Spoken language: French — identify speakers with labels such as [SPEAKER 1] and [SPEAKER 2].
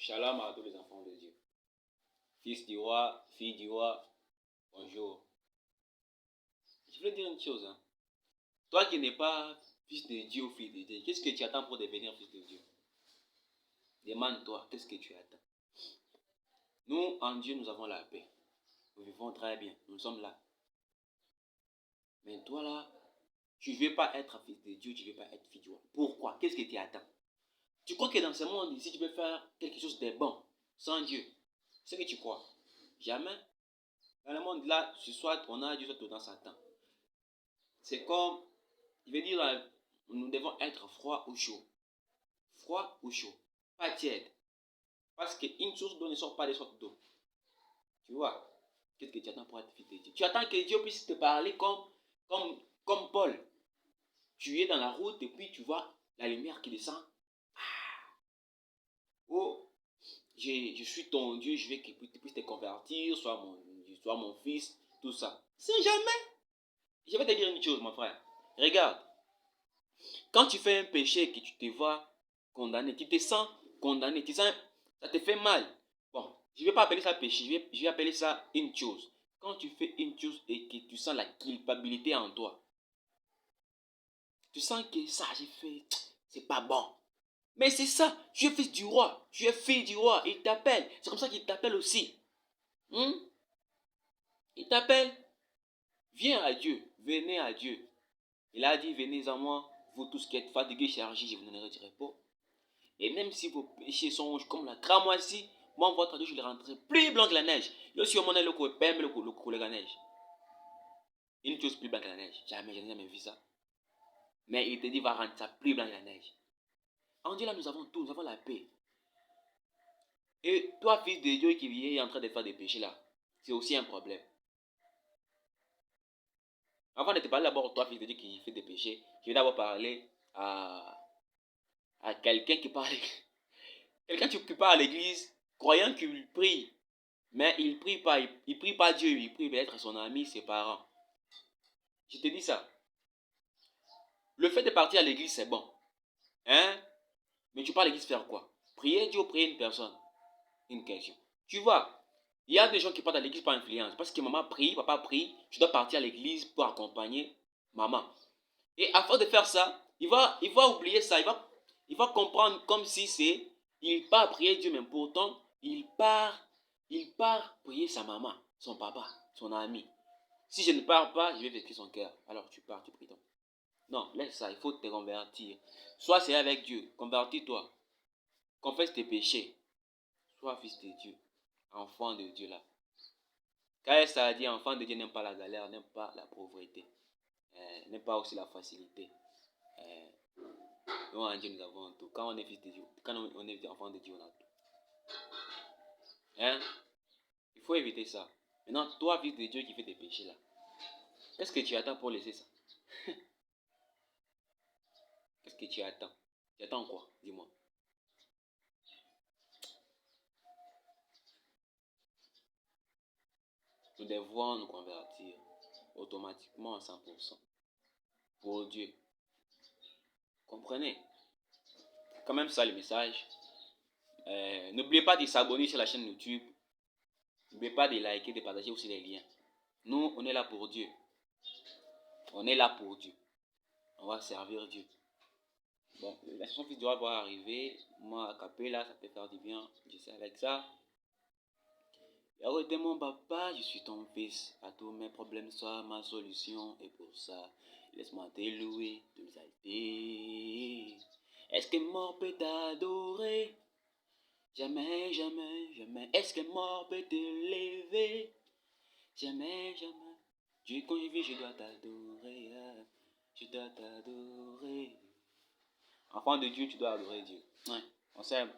[SPEAKER 1] Shalom à tous les enfants de Dieu. Fils du roi, fille du roi, bonjour. Je voulais dire une chose. Toi qui n'es pas fils de Dieu ou fille de Dieu, qu'est-ce que tu attends pour devenir fils de Dieu? Demande-toi, qu'est-ce que tu attends? Nous, en Dieu, nous avons la paix. Nous vivons très bien. Nous sommes là. Mais toi là, tu ne veux pas être fils de Dieu, tu ne veux pas être fille du roi. Pourquoi? Qu'est-ce que tu attends? Tu crois que dans ce monde ici, tu peux faire quelque chose de bon sans Dieu? C'est ce que tu crois? Jamais. Dans le monde là, soit on a Dieu, soit on a Satan. C'est comme, il veut dire, nous devons être froid ou chaud. Froid ou chaud. Pas tiède. Parce qu'une source d'eau ne sort pas des sortes d'eau. Tu vois? Qu'est-ce que tu attends pour être fils de Dieu? Tu attends que Dieu puisse te parler comme Paul. Tu es dans la route et puis tu vois la lumière qui descend. Oh, je suis ton Dieu, je veux que tu puisses te convertir, sois mon fils, tout ça. C'est jamais. Je vais te dire une chose, mon frère. Regarde. Quand tu fais un péché et que tu te vois condamné, tu te sens condamné, ça te fait mal. Bon, je ne vais pas appeler ça péché, je vais appeler ça une chose. Quand tu fais une chose et que tu sens la culpabilité en toi, tu sens que ça j'ai fait, c'est pas bon. Mais c'est ça, tu es fils du roi, tu es fille du roi, il t'appelle. C'est comme ça qu'il t'appelle aussi. Il t'appelle, viens à Dieu, venez à Dieu. Il a dit, venez à moi, vous tous qui êtes fatigués, chargés, je vous donnerai du repos. Et même si vos péchés sont rouges comme la cramoisie, moi, votre Dieu, je les rendrai plus blancs que la neige. Yo, si on le coupé, le la neige. Une chose plus blanche que la neige. Jamais, je n'ai jamais vu ça. Mais il te dit, va rendre ça plus blanc que la neige. En Dieu, là, nous avons tout, nous avons la paix. Et toi, fils de Dieu qui est en train de faire des péchés, là, c'est aussi un problème. Avant de te parler d'abord, toi, fils de Dieu qui fait des péchés, je vais d'abord parler à quelqu'un qui parle. Quelqu'un qui parle à l'église, croyant qu'il prie. Mais il prie pas, il prie pas Dieu, il prie peut-être son ami, ses parents. Je te dis ça. Le fait de partir à l'église, c'est bon. Hein? Mais tu pars à l'église faire quoi? Prier Dieu ou prier une personne? Une question. Tu vois, il y a des gens qui partent à l'église par influence. Parce que maman prie, papa prie, tu dois partir à l'église pour accompagner maman. Et afin de faire ça, il va oublier ça. Il va comprendre comme si c'est, il part prier Dieu, mais pourtant, il part prier sa maman, son papa, son ami. Si je ne pars pas, je vais vexer son cœur. Alors tu pars, tu pries donc. Non, laisse ça, il faut te convertir. Sois c'est avec Dieu, convertis-toi. Confesse tes péchés. Sois fils de Dieu, enfant de Dieu là. Car ça a dit, enfant de Dieu n'aime pas la galère, n'aime pas la pauvreté, n'aime pas aussi la facilité. Nous en Dieu nous avons tout. Quand on est fils de Dieu, quand on est enfant de Dieu, on a tout. Hein? Il faut éviter ça. Maintenant, toi, fils de Dieu qui fais des péchés là, qu'est-ce que tu attends pour laisser ça? Qu'est-ce que tu attends? Tu attends quoi? Dis-moi. Nous devons nous convertir automatiquement à 100% pour Dieu. Comprenez? Quand même ça le message. N'oubliez pas de s'abonner sur la chaîne YouTube. N'oubliez pas de liker, de partager aussi les liens. Nous, on est là pour Dieu. On est là pour Dieu. On va servir Dieu. Bon, la chanson qui doit arriver. Moi, à Capella, ça peut faire du bien. Je sais avec ça. Arrêtez mon papa, je suis ton fils. À tous mes problèmes, sois ma solution. Et pour ça, laisse-moi te louer, te exalter. Est-ce que mort peut t'adorer? Jamais, jamais, jamais. Est-ce que mort peut t'élever? Jamais, jamais. Dieu, quand je vis, je dois t'adorer. Je dois t'adorer. Enfant de Dieu, tu dois adorer Dieu. Ouais, on s'aime.